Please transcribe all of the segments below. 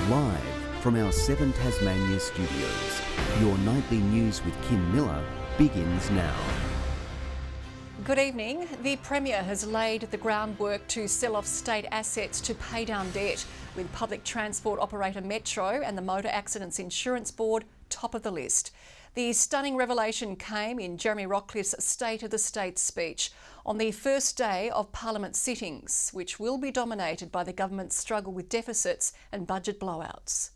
Live from our 7 Tasmania studios, your nightly news with Kim Miller begins now. Good evening. The Premier has laid the groundwork to sell off state assets to pay down debt, with public transport operator Metro and the Motor Accidents Insurance Board top of the list. The stunning revelation came in Jeremy Rockliff's State of the State speech on the first day of Parliament sittings, which will be dominated by the government's struggle with deficits and budget blowouts.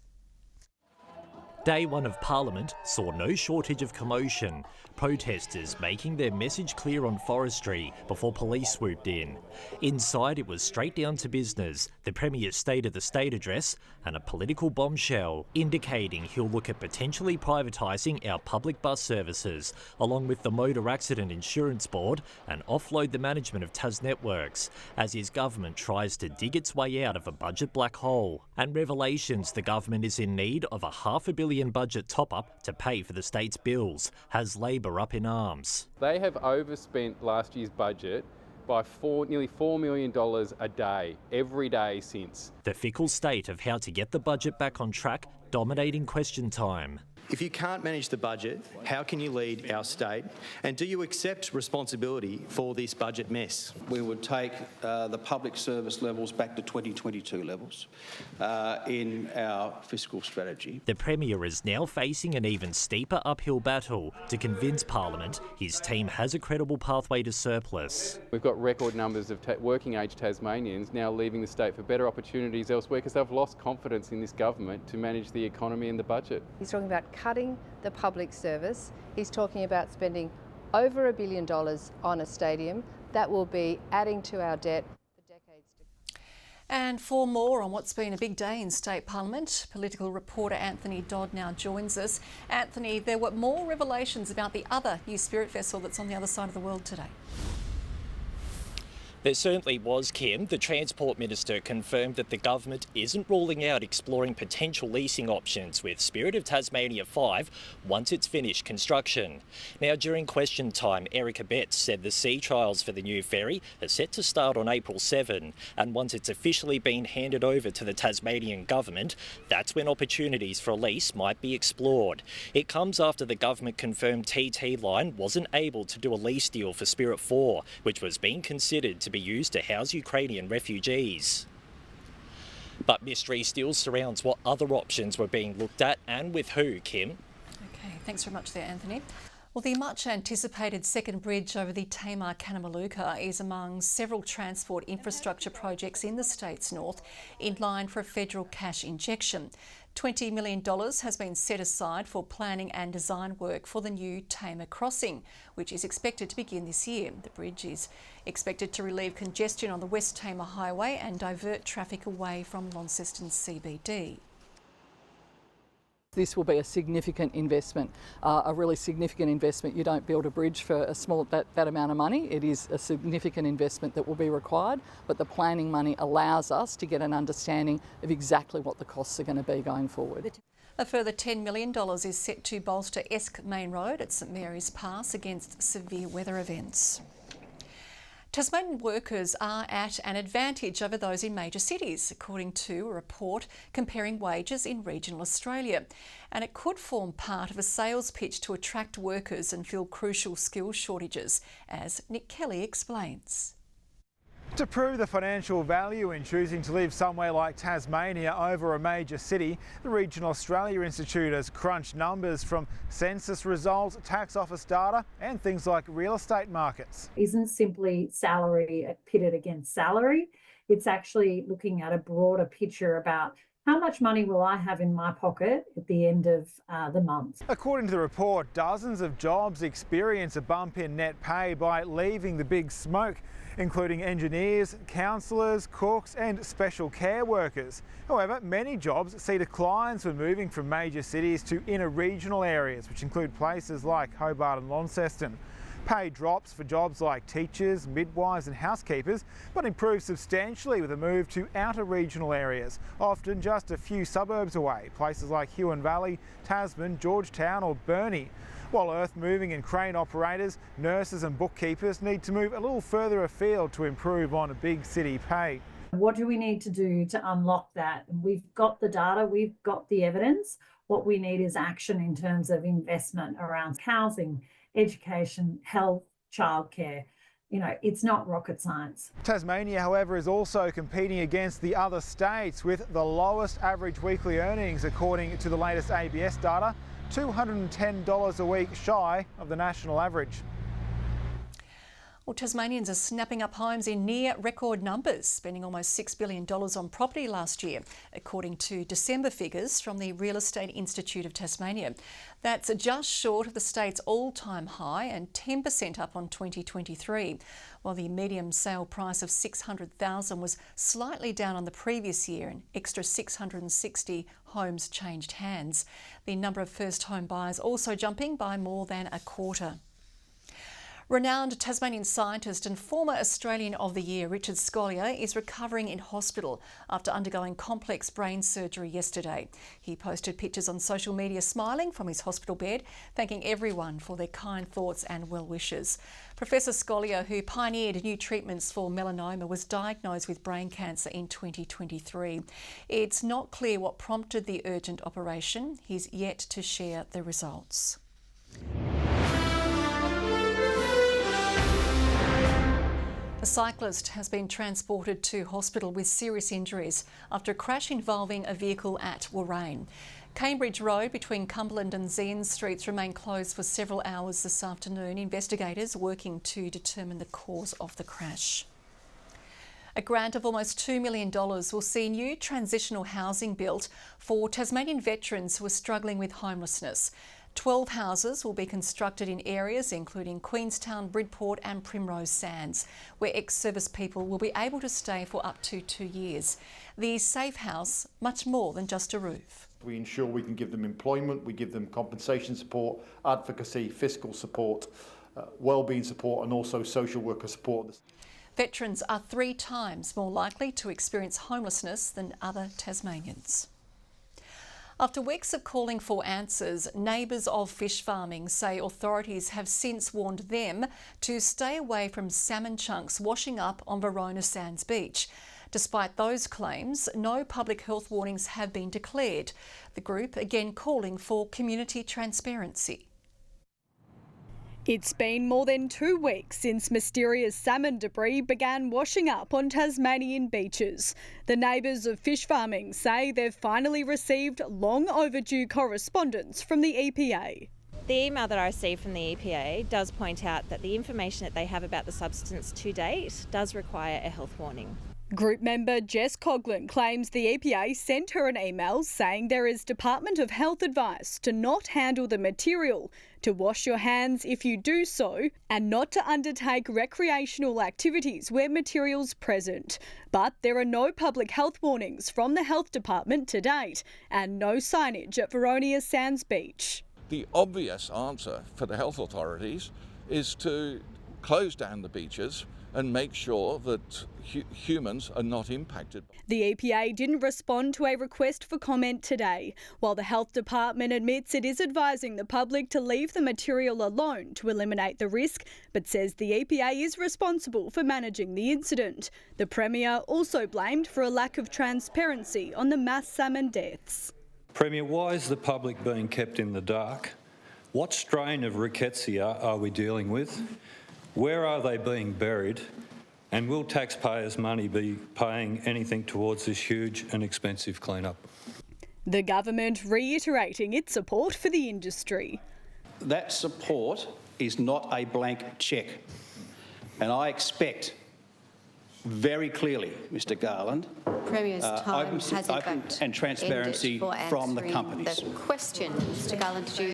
Day one of Parliament saw no shortage of commotion, protesters making their message clear on forestry before police swooped in. Inside it was straight down to business, the Premier's State of the State address and a political bombshell indicating he'll look at potentially privatising our public bus services, along with the Motor Accident Insurance Board, and offload the management of Tas networks, as his government tries to dig its way out of a budget black hole. And revelations the government is in need of a $500 million budget top-up to pay for the state's bills has Labor up in arms. They have overspent last year's budget by nearly $4 million a day, every day since. The fickle state of how to get the budget back on track dominating question time. If you can't manage the budget, how can you lead our state? And do you accept responsibility for this budget mess? We would take the public service levels back to 2022 levels in our fiscal strategy. The Premier is now facing an even steeper uphill battle to convince Parliament his team has a credible pathway to surplus. We've got record numbers of working age Tasmanians now leaving the state for better opportunities elsewhere because they've lost confidence in this government to manage the economy and the budget. He's talking about cutting the public service. He's talking about spending over $1 billion on a stadium that will be adding to our debt for decades to come. And for more on what's been a big day in State Parliament, political reporter Anthony Dodd now joins us. Anthony, there were more revelations about the other new Spirit vessel that's on the other side of the world today. There certainly was, Kim. The Transport Minister confirmed that the government isn't ruling out exploring potential leasing options with Spirit of Tasmania 5 once it's finished construction. Now, during question time, Erica Betts said the sea trials for the new ferry are set to start on April 7, and once it's officially been handed over to the Tasmanian government, that's when opportunities for a lease might be explored. It comes after the government confirmed TT Line wasn't able to do a lease deal for Spirit 4, which was being considered to be used to house Ukrainian refugees. But mystery still surrounds what other options were being looked at and with who, Kim. Okay, thanks very much there, Anthony. Well, the much anticipated second bridge over the Tamar-Kanamaluka is among several transport infrastructure projects in the state's north in line for a federal cash injection. $20 million has been set aside for planning and design work for the new Tamar crossing, which is expected to begin this year. The bridge is expected to relieve congestion on the West Tamar Highway and divert traffic away from Launceston CBD. This will be a significant investment, a really significant investment. You don't build a bridge for a small that amount of money. It is a significant investment that will be required, but the planning money allows us to get an understanding of exactly what the costs are going to be going forward. A further $10 million is set to bolster Esk Main Road at St Mary's Pass against severe weather events. Tasmanian workers are at an advantage over those in major cities, according to a report comparing wages in regional Australia. And it could form part of a sales pitch to attract workers and fill crucial skills shortages, as Nick Kelly explains. To prove the financial value in choosing to live somewhere like Tasmania over a major city, the Regional Australia Institute has crunched numbers from census results, tax office data and things like real estate markets. Isn't simply salary pitted against salary. It's actually looking at a broader picture about how much money will I have in my pocket at the end of the month. According to the report, dozens of jobs experience a bump in net pay by leaving the big smoke, including engineers, counsellors, cooks and special care workers. However, many jobs see declines when moving from major cities to inner regional areas, which include places like Hobart and Launceston. Pay drops for jobs like teachers, midwives and housekeepers, but improves substantially with a move to outer regional areas, often just a few suburbs away, places like Huon Valley, Tasman, Georgetown or Burnie. While earth moving and crane operators, nurses and bookkeepers need to move a little further afield to improve on a big city pay. What do we need to do to unlock that? We've got the data, we've got the evidence. What we need is action in terms of investment around housing, education, health, childcare. You know, it's not rocket science. Tasmania, however, is also competing against the other states with the lowest average weekly earnings, according to the latest ABS data, $210 a week shy of the national average. Well, Tasmanians are snapping up homes in near record numbers, spending almost $6 billion on property last year, according to December figures from the Real Estate Institute of Tasmania. That's just short of the state's all-time high and 10% up on 2023, while the median sale price of $600,000 was slightly down on the previous year. An extra 660 homes changed hands. The number of first home buyers also jumping by more than a quarter. Renowned Tasmanian scientist and former Australian of the Year Richard Scolyer is recovering in hospital after undergoing complex brain surgery yesterday. He posted pictures on social media smiling from his hospital bed, thanking everyone for their kind thoughts and well wishes. Professor Scolyer, who pioneered new treatments for melanoma, was diagnosed with brain cancer in 2023. It's not clear what prompted the urgent operation. He's yet to share the results. A cyclist has been transported to hospital with serious injuries after a crash involving a vehicle at Warrane. Cambridge Road between Cumberland and Zeehan Streets remained closed for several hours this afternoon. Investigators working to determine the cause of the crash. A grant of almost $2 million will see new transitional housing built for Tasmanian veterans who are struggling with homelessness. 12 houses will be constructed in areas including Queenstown, Bridport and Primrose Sands, where ex-service people will be able to stay for up to 2 years. The Safe House, much more than just a roof. We ensure we can give them employment, we give them compensation support, advocacy, fiscal support, wellbeing support and also social worker support. Veterans are 3 times more likely to experience homelessness than other Tasmanians. After weeks of calling for answers, neighbours of fish farming say authorities have since warned them to stay away from salmon chunks washing up on Verona Sands Beach. Despite those claims, no public health warnings have been declared. The group again calling for community transparency. It's been more than 2 weeks since mysterious salmon debris began washing up on Tasmanian beaches. The neighbours of fish farming say they've finally received long overdue correspondence from the EPA. The email that I received from the EPA does point out that the information that they have about the substance to date does require a health warning. Group member Jess Coughlin claims the EPA sent her an email saying there is Department of Health advice to not handle the material, to wash your hands if you do so, and not to undertake recreational activities where material's present. But there are no public health warnings from the Health Department to date, and no signage at Verona Sands Beach. The obvious answer for the health authorities is to close down the beaches and make sure that humans are not impacted. The EPA didn't respond to a request for comment today, while the Health Department admits it is advising the public to leave the material alone to eliminate the risk, but says the EPA is responsible for managing the incident. The Premier also blamed for a lack of transparency on the mass salmon deaths. Premier, why is the public being kept in the dark? What strain of rickettsia are we dealing with? Where are they being buried? And will taxpayers' money be paying anything towards this huge and expensive clean-up? The government reiterating its support for the industry. That support is not a blank cheque. And I expect very clearly, Mr Garland, Premier's time has in fact and transparency from the companies. The question, Mr Garland, did you...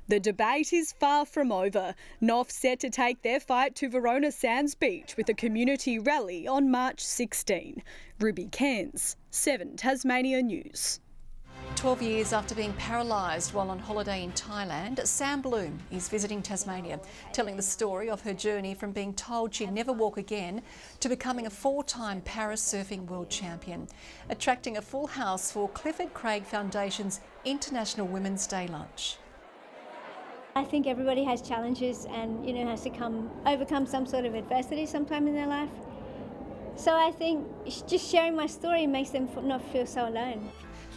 The debate is far from over. NOF set to take their fight to Verona Sands Beach with a community rally on March 16. Ruby Cairns, 7 Tasmania News. 12 years after being paralysed while on holiday in Thailand, Sam Bloom is visiting Tasmania, telling the story of her journey from being told she'd never walk again to becoming a 4-time parasurfing world champion, attracting a full house for Clifford Craig Foundation's International Women's Day lunch. I think everybody has challenges and, has to overcome some sort of adversity sometime in their life. So I think just sharing my story makes them not feel so alone.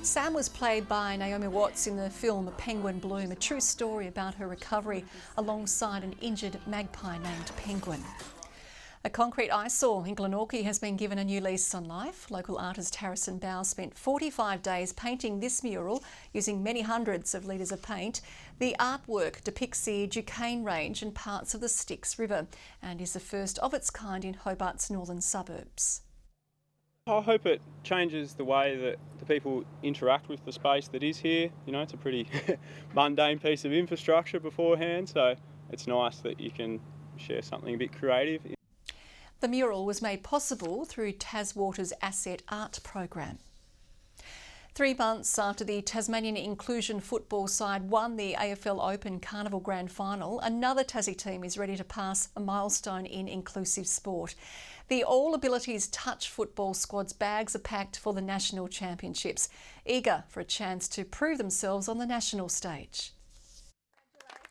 Sam was played by Naomi Watts in the film Penguin Bloom, a true story about her recovery alongside an injured magpie named Penguin. A concrete eyesore in Glenorchy has been given a new lease on life. Local artist Harrison Bow spent 45 days painting this mural using many hundreds of litres of paint. The artwork depicts the Duquesne Range and parts of the Styx River and is the first of its kind in Hobart's northern suburbs. I hope it changes the way that the people interact with the space that is here. You know, it's a pretty mundane piece of infrastructure beforehand, so it's nice that you can share something a bit creative. The mural was made possible through Taswater's Asset Art program. 3 months after the Tasmanian inclusion football side won the AFL Open Carnival Grand Final, another Tassie team is ready to pass a milestone in inclusive sport. The All Abilities Touch football squad's bags are packed for the National Championships, eager for a chance to prove themselves on the national stage.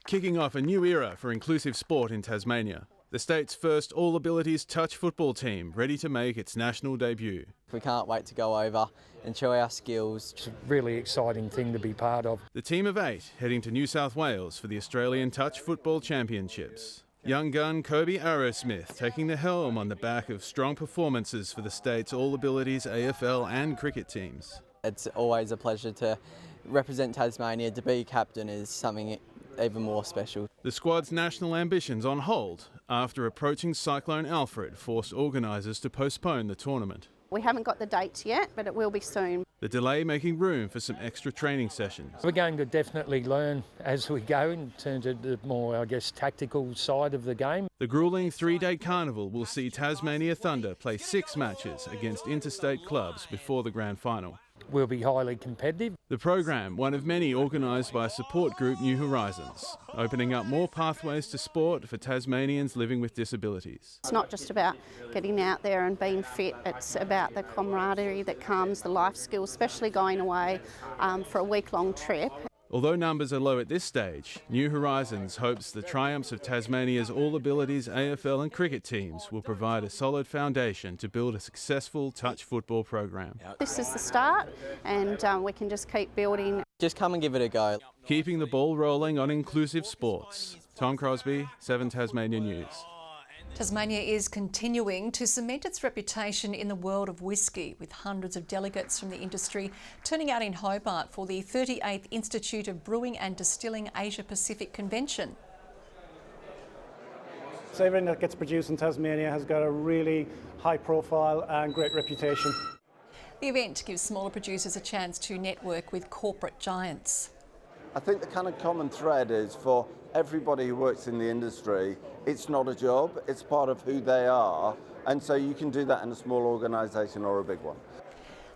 Kicking off a new era for inclusive sport in Tasmania. The state's first All Abilities Touch football team ready to make its national debut. We can't wait to go over and show our skills. It's a really exciting thing to be part of. The team of 8 heading to New South Wales for the Australian Touch Football Championships. Young gun Kobe Arrowsmith taking the helm on the back of strong performances for the state's All Abilities AFL and cricket teams. It's always a pleasure to represent Tasmania. To be captain is something even more special. The squad's national ambitions on hold after approaching Cyclone Alfred forced organisers to postpone the tournament. We haven't got the dates yet, but it will be soon. The delay making room for some extra training sessions. We're going to definitely learn as we go in terms of the more, I guess, tactical side of the game. The gruelling 3-day carnival will see Tasmania Thunder play 6 matches against interstate clubs before the grand final. We'll be highly competitive. The program, one of many organised by support group New Horizons, opening up more pathways to sport for Tasmanians living with disabilities. It's not just about getting out there and being fit, it's about the camaraderie that comes, the life skills, especially going away for a week-long trip. Although numbers are low at this stage, New Horizons hopes the triumphs of Tasmania's All Abilities AFL and cricket teams will provide a solid foundation to build a successful touch football program. This is the start and we can just keep building. Just come and give it a go. Keeping the ball rolling on inclusive sports. Tom Crosby, 7 Tasmania News. Tasmania is continuing to cement its reputation in the world of whisky, with hundreds of delegates from the industry turning out in Hobart for the 38th Institute of Brewing and Distilling Asia Pacific Convention. So everything that gets produced in Tasmania has got a really high profile and great reputation. The event gives smaller producers a chance to network with corporate giants. I think the kind of common thread is for everybody who works in the industry, it's not a job, it's part of who they are, and so you can do that in a small organisation or a big one.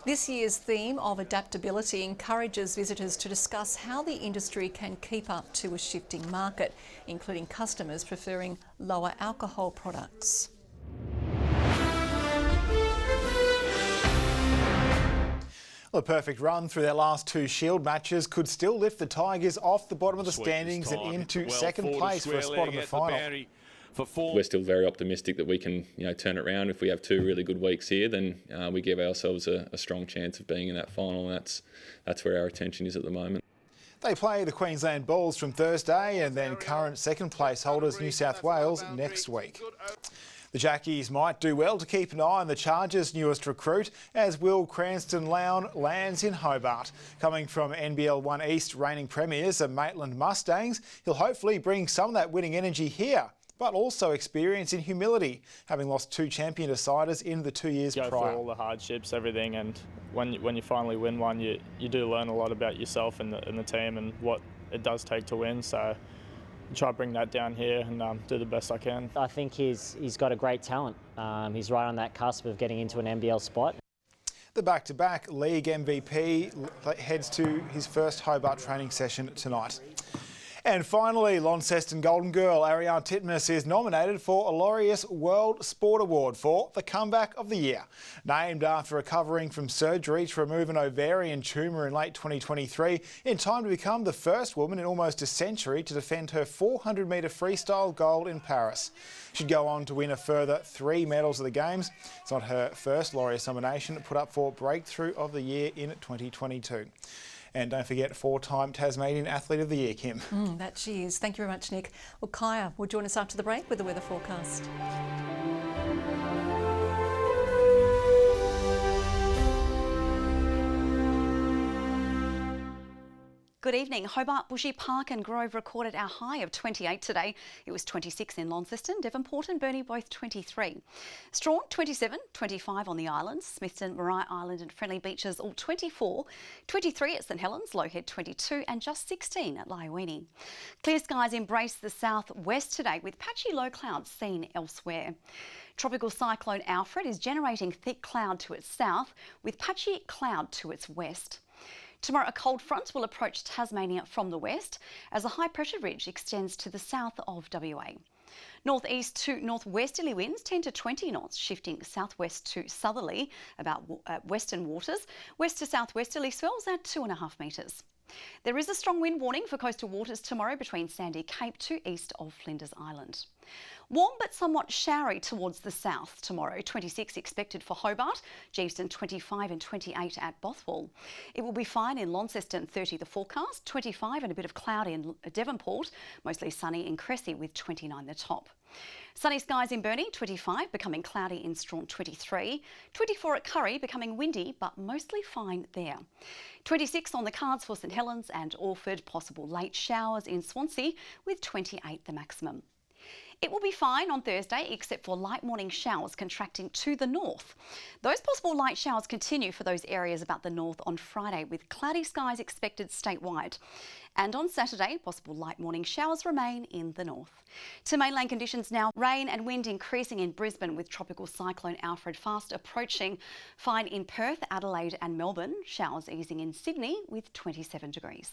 This year's theme of adaptability encourages visitors to discuss how the industry can keep up to a shifting market, including customers preferring lower alcohol products. Well, a perfect run through their last 2 Shield matches could still lift the Tigers off the bottom of the standings and into second place for a spot in the final. We're still very optimistic that we can, turn it around. If we have 2 really good weeks here, then we give ourselves a strong chance of being in that final. And that's where our attention is at the moment. They play the Queensland Bulls from Thursday and then current second place holders New South Wales next week. The Jackies might do well to keep an eye on the Chargers' newest recruit as Will Cranston-Lown lands in Hobart. Coming from NBL 1 East reigning premiers, the Maitland Mustangs, he'll hopefully bring some of that winning energy here, but also experience in humility, having lost 2 champion deciders in the 2 years prior. Go through all the hardships, everything, and when you finally win one, you do learn a lot about yourself and the team and what it does take to win. So try to bring that down here and do the best I can. I think he's got a great talent. He's right on that cusp of getting into an NBL spot. The back-to-back league MVP heads to his first Hobart training session tonight. And finally, Launceston Golden Girl Ariane Titmus is nominated for a Laureus World Sport Award for the Comeback of the Year. Named after recovering from surgery to remove an ovarian tumour in late 2023, in time to become the first woman in almost a century to defend her 400-metre freestyle gold in Paris. She'd go on to win a further 3 medals at the Games. It's not her first Laureus nomination, put up for Breakthrough of the Year in 2022. And don't forget, 4-time Tasmanian Athlete of the Year, Kim. That she is. Thank you very much, Nick. Well, Kaya will join us after the break with the weather forecast. Good evening. Hobart, Bushy Park and Grove recorded our high of 28 today. It was 26 in Launceston, Devonport and Burnie both 23. Strawn 27, 25 on the islands, Smithton, Marai Island and Friendly Beaches all 24, 23 at St Helens, Lowhead 22 and just 16 at Lyowini. Clear skies embrace the southwest today with patchy low clouds seen elsewhere. Tropical cyclone Alfred is generating thick cloud to its south with patchy cloud to its west. Tomorrow, a cold front will approach Tasmania from the west as a high pressure ridge extends to the south of WA. Northeast to northwesterly winds 10 to 20 knots, shifting southwest to southerly about western waters. West to southwesterly swells at 2.5 metres. There is a strong wind warning for coastal waters tomorrow between Sandy Cape to east of Flinders Island. Warm but somewhat showery towards the south tomorrow. 26 expected for Hobart, Geeston 25 and 28 at Bothwell. It will be fine in Launceston, 30 the forecast, 25 and a bit of cloud in Devonport, mostly sunny in Cressy with 29 the top. Sunny skies in Burnie, 25, becoming cloudy in Strawn, 23. 24 at Curry, becoming windy, but mostly fine there. 26 on the cards for St Helens and Orford, possible late showers in Swansea, with 28 the maximum. It will be fine on Thursday, except for light morning showers contracting to the north. Those possible light showers continue for those areas about the north on Friday, with cloudy skies expected statewide. And on Saturday, possible light morning showers remain in the north. To mainland conditions now, rain and wind increasing in Brisbane with tropical cyclone Alfred fast approaching. Fine in Perth, Adelaide and Melbourne. Showers easing in Sydney with 27 degrees.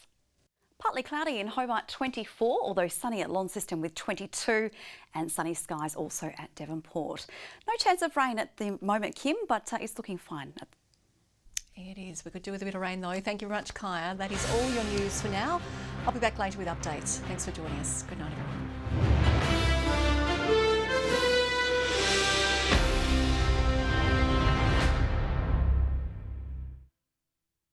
Partly cloudy in Hobart, 24, although sunny at Launceston with 22 and sunny skies also at Devonport. No chance of rain at the moment, Kim, but it's looking fine. It is. We could do with a bit of rain though. Thank you very much, Kaya. That is all your news for now. I'll be back later with updates. Thanks for joining us. Good night, everyone.